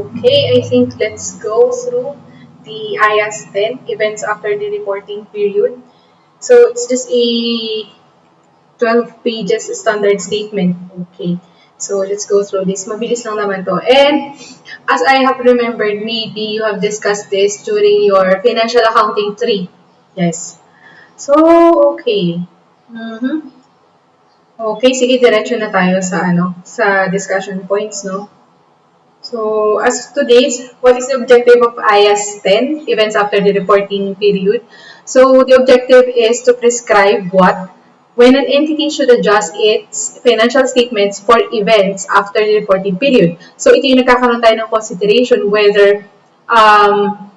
Okay, I think let's go through the IAS10 events after the reporting period. So it's just a 12 pages standard statement. Okay. So let's go through this. Mabilis lang naman to. And as I have remembered, maybe you have discussed this during your financial accounting 3. Yes. So, okay. Mhm. Okay, sige, diretso na tayo sa sa discussion points, no? So, as to this, what is the objective of IAS 10, events after the reporting period? So, the objective is to prescribe what? When an entity should adjust its financial statements for events after the reporting period. So, ito yung nagkakaroon tayo ng consideration whether um,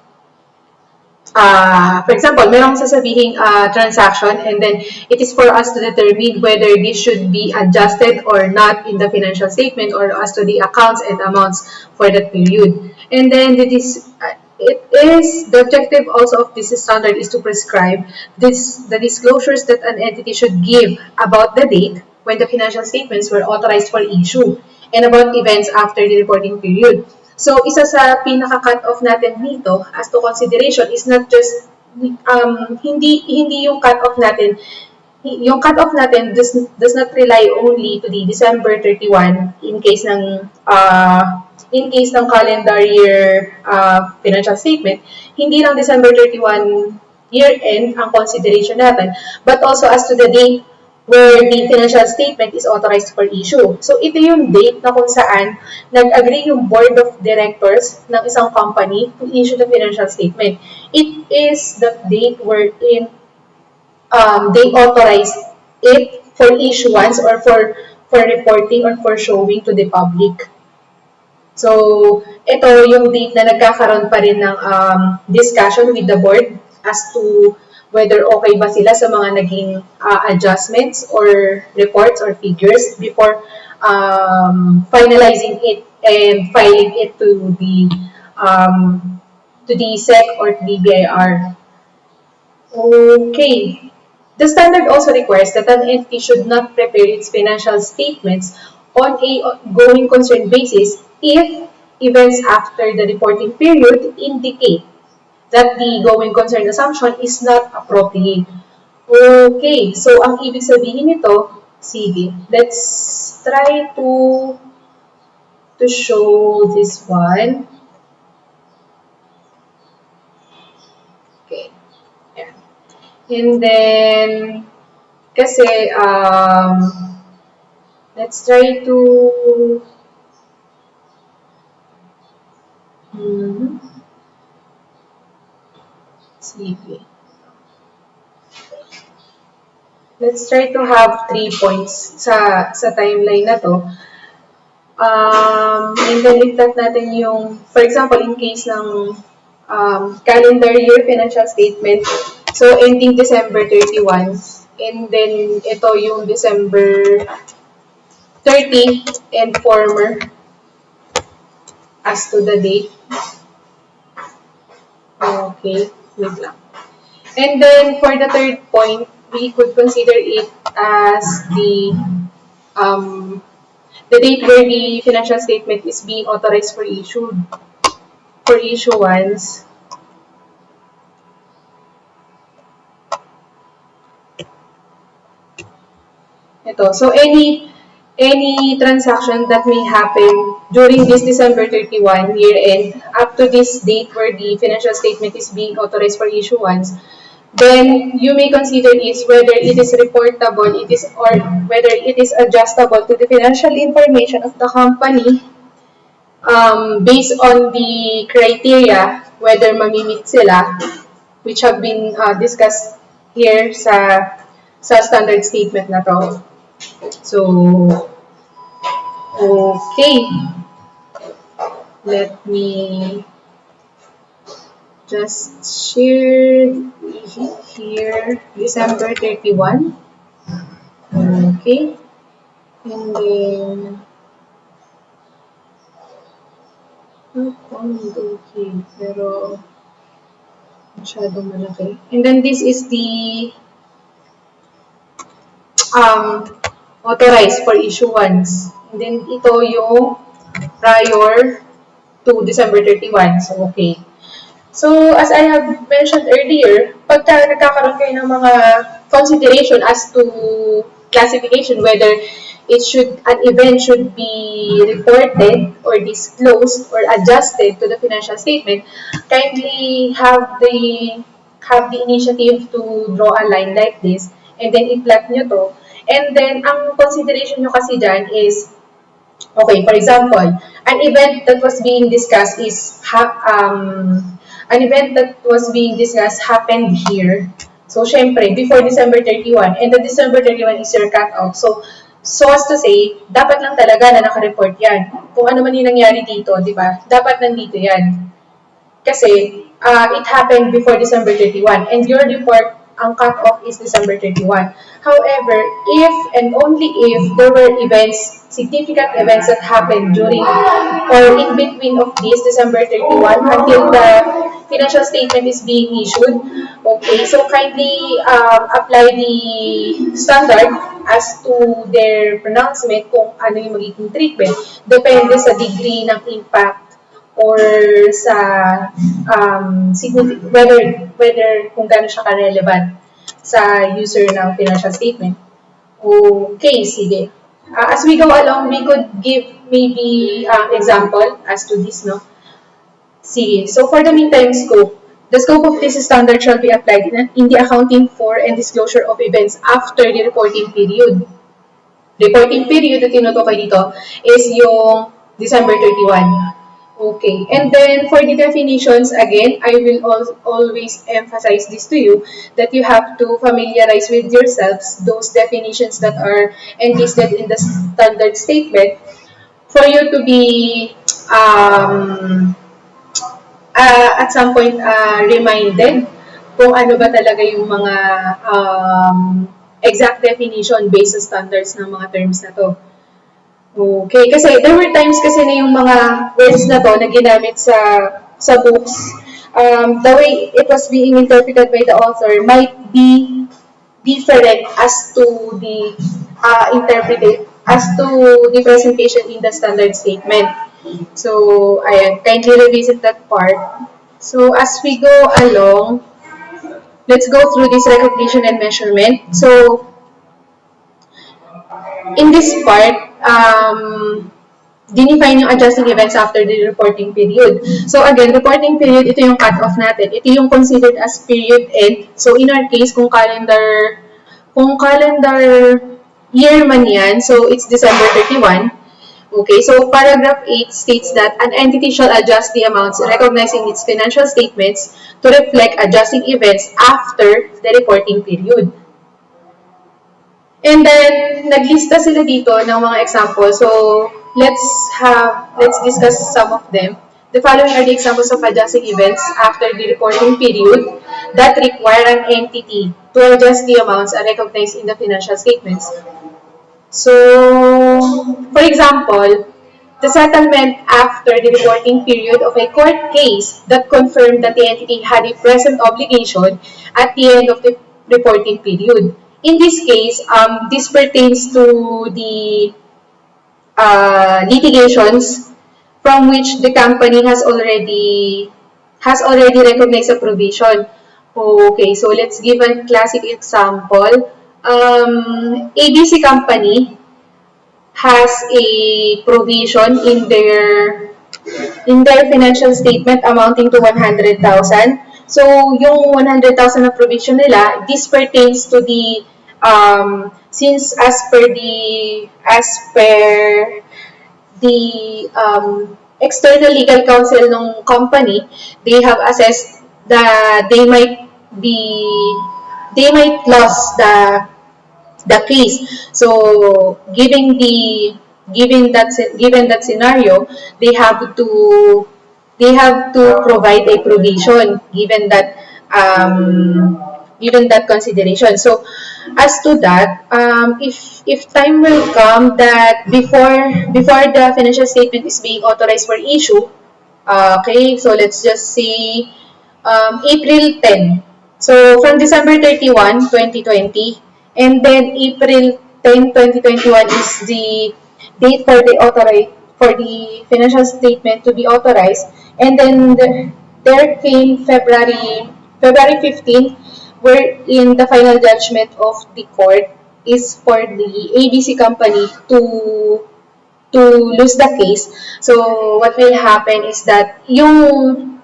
for example, merong sasabihing transaction and then it is for us to determine whether this should be adjusted or not in the financial statement or as to the accounts and amounts for that period. And then it is the objective also of this standard is to prescribe the disclosures that an entity should give about the date when the financial statements were authorized for issue and about events after the reporting period. So, isa sa pinaka-cut-off natin dito as to consideration is not just hindi yung cut-off natin does not rely only to the December 31 in case ng calendar year financial statement. Hindi lang December 31 year end ang consideration natin, but also as to the date where the financial statement is authorized for issue. So, ito yung date na kung saan nag-agree yung board of directors ng isang company to issue the financial statement. It is the date wherein they authorize it for issuance or for reporting or for showing to the public. So, ito yung date na nagkakaroon pa rin ng discussion with the board as to whether okay ba sila sa mga naging adjustments or reports or figures before finalizing it and filing it to the SEC or to the BIR. Okay. The standard also requires that an entity should not prepare its financial statements on a going concern basis if events after the reporting period indicate that the going concern assumption is not appropriate. Okay, so ang ibig sabihin nito, sige, let's try to show this one. Okay, yeah. And then, kasi, let's try to, sige. Let's try to have 3 points sa timeline na to. And then, itat natin yung, for example, in case ng calendar year financial statement, so ending December 31, and then ito yung December 30 and former as to the date. Okay, wait lang. And then for the third point, we could consider it as the date where the financial statement is being authorized for issuance. Ito. So any transaction that may happen during this December 31 year end up to this date where the financial statement is being authorized for issuance, then you may consider is whether it is reportable, or whether it is adjustable to the financial information of the company based on the criteria whether mamimit sila, which have been discussed here sa standard statement na to. So, okay. Let me just share here December 31. Okay. And then, okay, pero masyadong malaki. And then this is the authorized for issuance. And then ito yung prior to December 31. So, okay. So, as I have mentioned earlier, pagka nagkakaroon kayo ng mga consideration as to classification, whether an event should be reported or disclosed or adjusted to the financial statement, kindly have the initiative to draw a line like this and then i-plot nyo to. And then, ang consideration nyo kasi dyan is, okay, for example, an event that was being discussed happened here. So, syempre, before December 31, and the December 31 is your cut-off. So as to say, dapat lang talaga na naka-report yan. Kung ano man yung nangyari dito, di ba? Dapat nandito yan. Kasi, it happened before December 31, and your report, ang cut-off is December 31. However, if and only if there were significant events that happened during or in between of this December 31 until the financial statement is being issued, okay, so kindly apply the standard as to their pronouncement kung ano yung magiging treatment. Depende sa degree ng impact or sa whether kung gaano siya ka-relevant sa user ng financial statement. Okay, sige. As we go along, we could give maybe example as to this, no? Sige. So for the meantime scope, the scope of this standard shall be applied in the accounting for and disclosure of events after the reporting period. Reporting period na tinutukoy dito is yung December 31. Okay. And then for the definitions, again, I will always emphasize this to you, that you have to familiarize with yourselves those definitions that are enlisted in the standard statement for you to be at some point reminded kung ano ba talaga yung mga exact definition based sa standards ng mga terms na to. Okay, kasi there were times kasi na yung mga words na to na ginamit sa books, the way it was being interpreted by the author might be different as to the presentation in the standard statement. So, ayan, kindly revisit that part. So, as we go along, let's go through this recognition and measurement. So, in this part, dinefine yung adjusting events after the reporting period. So again, reporting period, ito yung cut-off natin. Ito yung considered as period end. So in our case, kung calendar year man yan, so it's December 31. Okay, so paragraph 8 states that an entity shall adjust the amounts recognized in its financial statements to reflect adjusting events after the reporting period. And then, naglista sila dito ng mga examples. So, let's discuss some of them. The following are the examples of adjusting events after the reporting period that require an entity to adjust the amounts recognized in the financial statements. So, for example, the settlement after the reporting period of a court case that confirmed that the entity had a present obligation at the end of the reporting period. In this case, this pertains to the litigations from which the company has already recognized a provision. Okay, so let's give a classic example. ABC company has a provision in their financial statement amounting to 100,000. So, yung 100,000 na provision nila, this pertains to the since as per the external legal counsel ng company, they have assessed that they might lose the case. So given that scenario, they have to provide a provision given that consideration. So as to that, if time will come that before the financial statement is being authorized for issue, okay, so let's just say April 10. So from December 31, 2020, and then April 10, 2021 is the date for for the financial statement to be authorized. And then there came February 15, wherein the final judgment of the court is for the ABC company to lose the case. So what will happen is that yung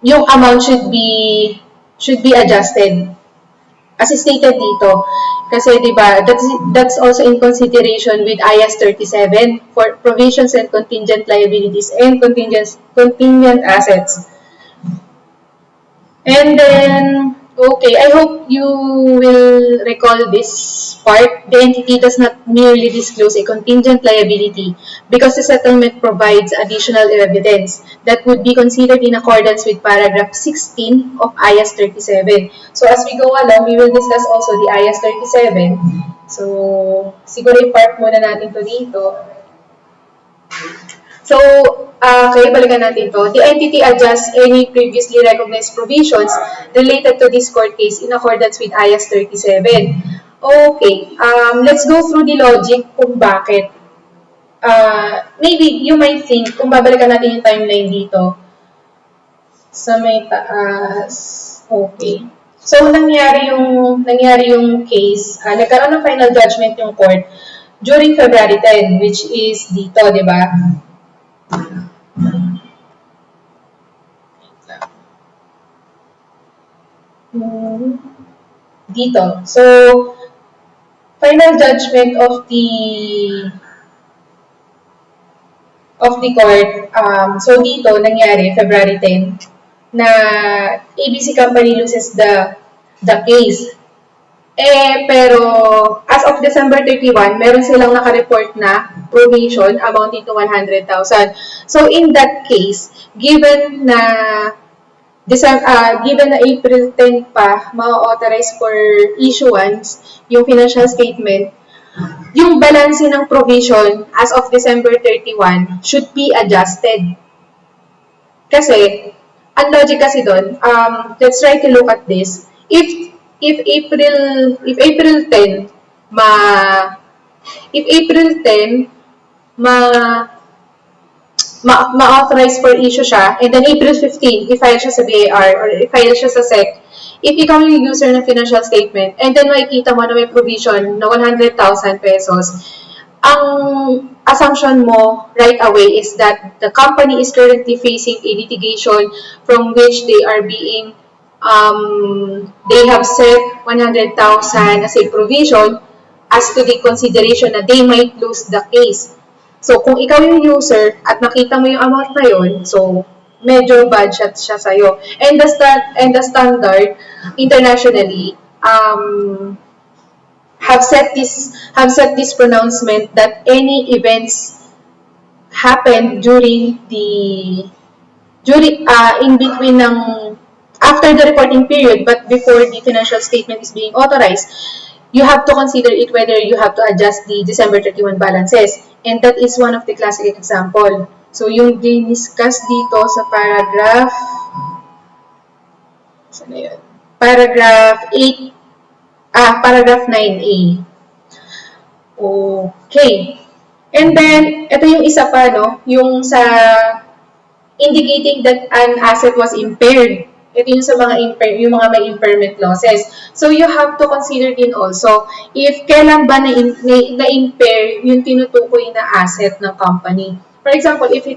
amount should be adjusted as stated dito. Kasi 'di ba, that's also in consideration with IAS 37 for provisions and contingent liabilities and contingent assets. And then, okay, I hope you will recall this part. The entity does not merely disclose a contingent liability because the settlement provides additional evidence that would be considered in accordance with paragraph 16 of IAS 37. So as we go along, we will discuss also the IAS 37. So, siguro i-part muna natin to dito. So, kaya balikan natin to. The entity adjusts any previously recognized provisions related to this court case in accordance with IAS 37. Okay, let's go through the logic kung bakit. Maybe you might think, kung babalikan natin yung timeline dito, sa may taas. Okay. So, nangyari yung case, nagkaroon ng final judgment yung court during February 10, which is dito, di ba? Dito. So, final judgment of the court. So, dito, nangyari, February 10, na ABC company loses the case. Pero, as of December 31, meron silang nakareport na provision amounting to 100,000. So, in that case, given na April 10 pa, ma-authorize for issuance yung financial statement, yung balance ng provision as of December 31 should be adjusted. Kasi, ang logic kasi doon, let's try to look at this. If April 10 ma-authorize for issue siya, and then April 15, i-file siya sa BAR or i-file siya sa SEC, if ikaw yung user ng financial statement, and then makikita mo na may provision na 100,000 pesos, ang assumption mo right away is that the company is currently facing a litigation from which they have set 100,000 as a provision as to the consideration na they might lose the case. So, kung ikaw yung user at nakita mo yung amount na yun, so, medyo budget siya sa'yo. And the standard internationally have set this pronouncement that any events happened in between after the reporting period but before the financial statement is being authorized, you have to consider it whether you have to adjust the December 31 balances. And that is one of the classic example. So, yung discuss dito sa paragraph 9A. Okay. And then, ito yung isa pa, no? Yung sa indicating that an asset was impaired. Ito yung sa yung mga may impairment losses. So, you have to consider din also if kailan ba na-impair yung tinutukoy na asset ng company. For example, if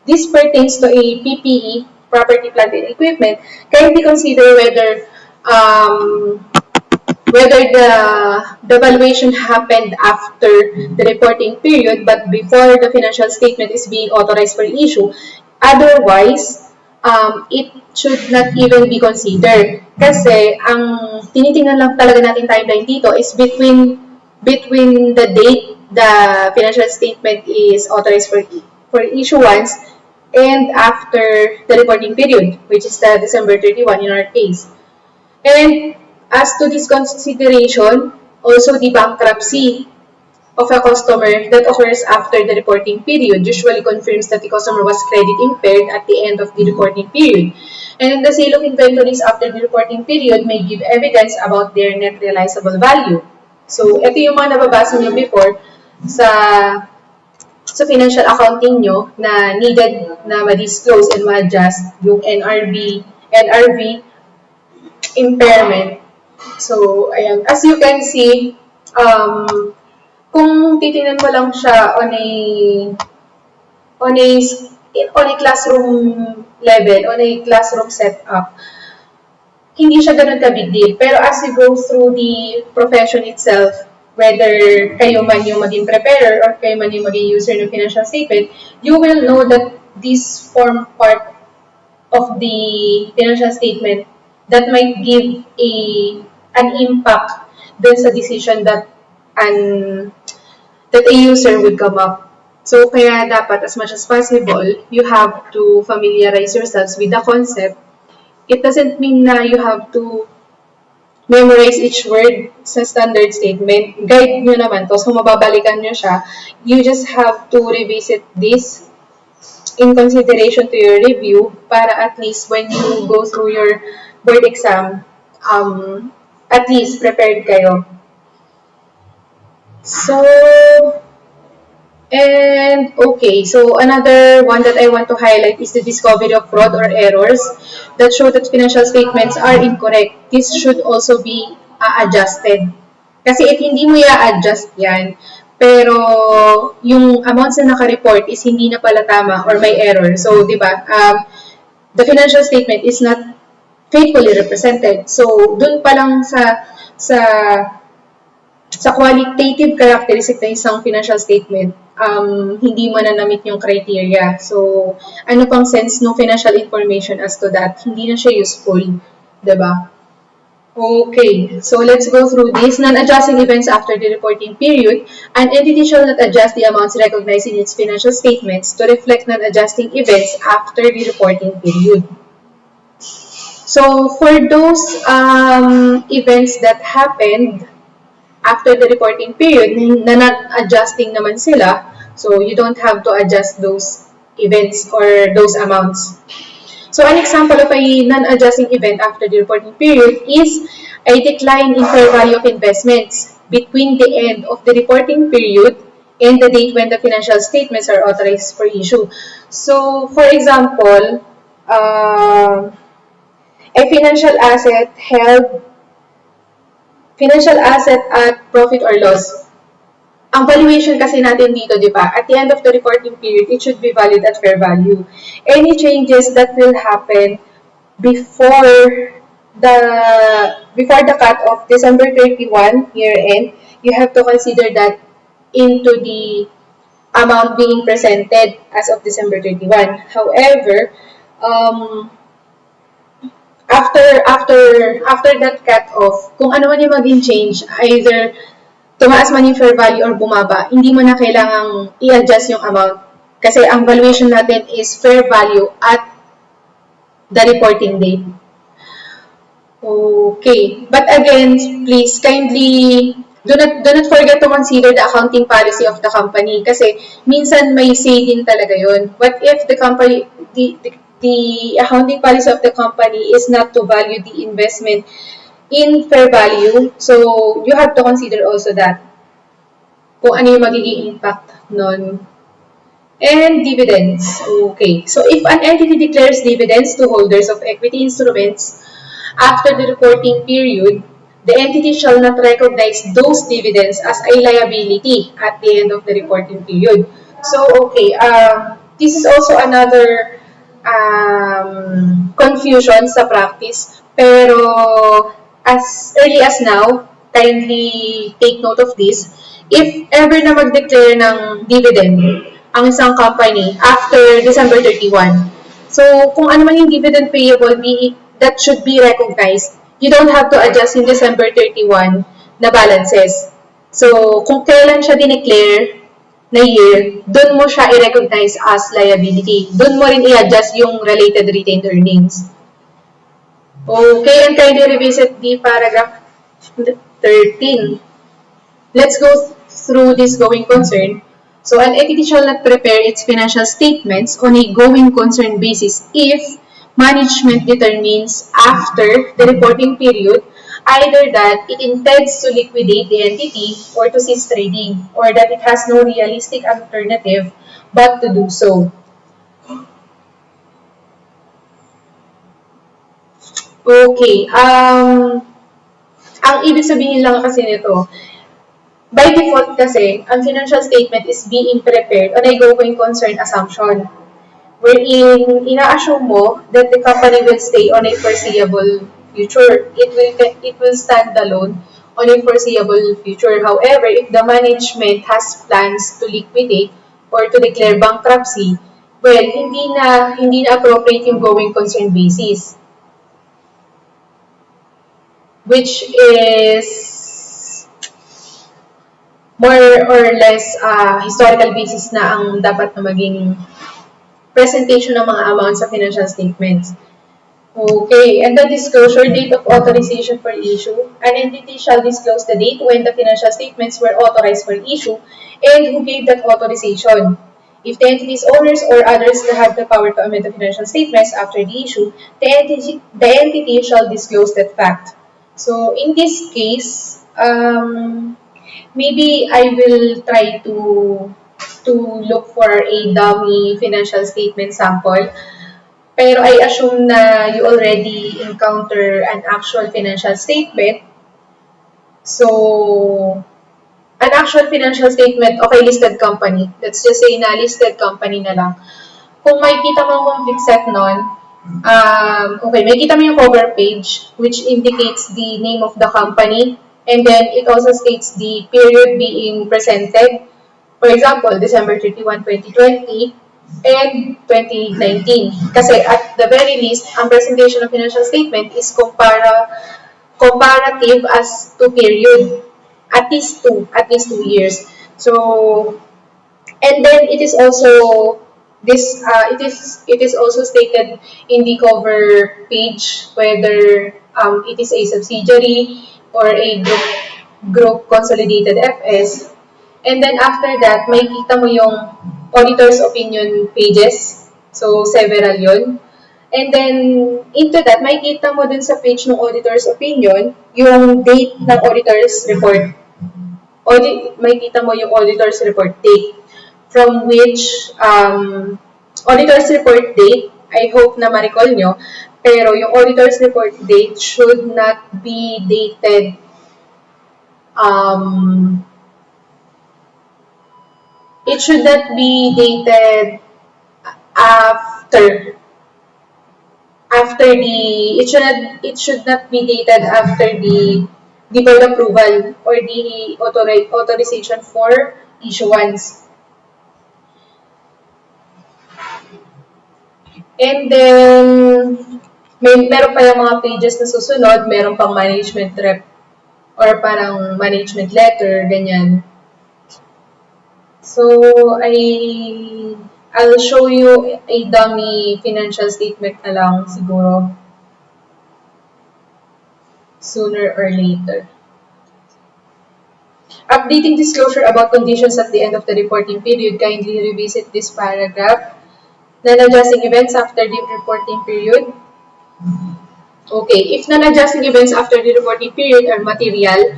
this pertains to a PPE, property, plant, and equipment, kindly consider whether the valuation happened after the reporting period but before the financial statement is being authorized for issue. Otherwise, it should not even be considered. Kasi, ang tinitingnan lang talaga natin timeline dito is between the date the financial statement is authorized for issuance and after the reporting period, which is the December 31 in our case. And as to this consideration, also the bankruptcy of a customer that occurs after the reporting period usually confirms that the customer was credit impaired at the end of the reporting period. And the sale of inventories after the reporting period may give evidence about their net realizable value. So, ito yung mga nababasa nyo before sa sa financial accounting nyo na needed na ma-disclose and ma-adjust yung NRV impairment. So, ayan. As you can see, kung titingnan mo lang siya on a on a classroom level, on a classroom setup, hindi siya ganun ka big deal. Pero as you go through the profession itself, whether kayo man yung maging preparer or kayo man yung maging user ng financial statement, you will know that this form part of the financial statement that might give an impact dun sa decision that a user would come up. So, kaya dapat, as much as possible, you have to familiarize yourselves with the concept. It doesn't mean na you have to memorize each word sa standard statement. Guide nyo naman to. So, mababalikan nyo siya. You just have to revisit this in consideration to your review para at least when you go through your board exam, at least prepared kayo. So, and okay, so another one that I want to highlight is the discovery of fraud or errors that show that financial statements are incorrect. This should also be adjusted. Kasi if hindi mo i-adjust yan, pero yung amounts na naka-report is hindi na pala tama or may error. So, di ba, the financial statement is not faithfully represented. So, dun pa lang sa qualitative characteristic ng isang financial statement, hindi mo na na-meet yung criteria. So, ano pang sense ng financial information as to that? Hindi na siya useful. Diba? Okay, so let's go through this. Non-adjusting events after the reporting period. An entity shall not adjust the amounts recognized in its financial statements to reflect non-adjusting events after the reporting period. So, for those events that happened after the reporting period, na not-adjusting naman sila, so you don't have to adjust those events or those amounts. So, an example of a non-adjusting event after the reporting period is a decline in fair value of investments between the end of the reporting period and the date when the financial statements are authorized for issue. So, for example, a financial asset at profit or loss. Ang valuation kasi natin dito, di ba? At the end of the reporting period, it should be valued at fair value. Any changes that will happen before the cut-off, December 31, year-end, you have to consider that into the amount being presented as of December 31. However, after that cut-off, kung ano man yung maging change, either tumaas man yung fair value or bumaba, hindi mo na kailangang i-adjust yung amount. Kasi ang valuation natin is fair value at the reporting date. Okay. But again, please kindly do not forget to consider the accounting policy of the company kasi minsan may say din talaga yun. What if the company, the accounting policy of the company is not to value the investment in fair value? So, you have to consider also that. Kung ano yung magiging impact nun. And dividends. Okay. So, if an entity declares dividends to holders of equity instruments after the reporting period, the entity shall not recognize those dividends as a liability at the end of the reporting period. So, okay. This is also another confusion sa practice. Pero, as early as now, kindly take note of this. If ever na mag-declare ng dividend ang isang company after December 31, so kung ano man yung dividend payable, that should be recognized. You don't have to adjust in December 31 na balances. So, kung kailan siya dineclare na year, doon mo siya i-recognize as liability. Doon mo rin i-adjust yung related retained earnings. Okay, and kindly revisit the paragraph 13. Let's go through this going concern. So, an entity shall not prepare its financial statements on a going concern basis if management determines after the reporting period Either that it intends to liquidate the entity or to cease trading, or that it has no realistic alternative but to do so. Okay, ang ibig sabihin lang kasi nito, by default kasi, ang financial statement is being prepared on a going concern assumption, wherein ina-assume mo that the company will stay on a foreseeable future. It will stand alone on a foreseeable future. However, if the management has plans to liquidate or to declare bankruptcy, well, hindi na appropriate yung going concern basis, which is more or less historical basis na ang dapat na maging presentation ng mga amounts sa financial statements. Okay, and the disclosure date of authorization for issue. An entity shall disclose the date when the financial statements were authorized for issue and who gave that authorization. If the entity's owners or others have the power to amend the financial statements after the issue, the entity shall disclose that fact. So in this case, maybe I will try to look for a dummy financial statement sample. Pero I assume na you already encounter an actual financial statement. So, an actual financial statement of a listed company. Let's just say na listed company na lang. Kung makikita mo ang complete set nun, okay, makikita mo yung cover page, which indicates the name of the company, and then it also states the period being presented. For example, December 31, 2020 and 2019. Kasi at the very least, ang presentation of financial statement is comparative as to period. At least 2 years. So, and then it is also it is also stated in the cover page whether it is a subsidiary or a group consolidated FS. And then after that, may kita mo yung auditor's opinion pages. So, several yon. And then, into that, may kita mo dun sa page ng auditor's opinion, yung date ng auditor's report. May kita mo yung auditor's report date. From which, auditor's report date, I hope na ma-recall nyo, pero yung auditor's report date should not be dated it should not be dated after it should not be dated after the board approval or the authorization for issuance. And then meron pa yung mga pages na susunod, meron pang management rep or parang management letter, ganyan. So, I'll show you a dummy financial statement na lang siguro sooner or later. Updating disclosure about conditions at the end of the reporting period, kindly revisit this paragraph. Non-adjusting events after the reporting period. Okay, if non-adjusting events after the reporting period are material,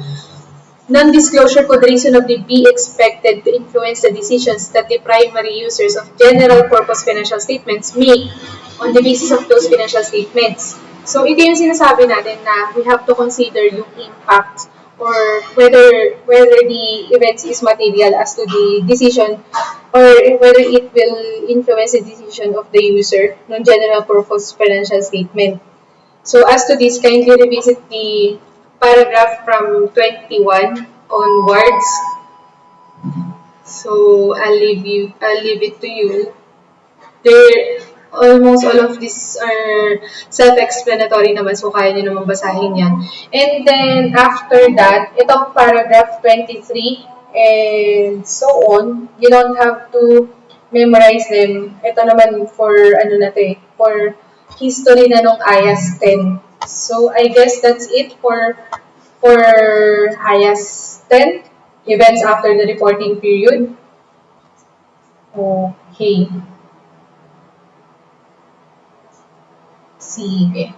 non-disclosure could reasonably be expected to influence the decisions that the primary users of general-purpose financial statements make on the basis of those financial statements. So, ito yung sinasabi natin na we have to consider yung impact or whether the events is material as to the decision or whether it will influence the decision of the user ng general-purpose financial statement. So, as to this, kindly revisit the paragraph from 21 onwards. So, I'll leave it to you. Almost all of these are self-explanatory naman, so kaya nyo naman basahin yan. And then, after that, itong paragraph 23 and so on, you don't have to memorize them. Ito naman for, for history na nung IAS10. So, I guess that's it for IAS10, events after the reporting period. Okay. Sige.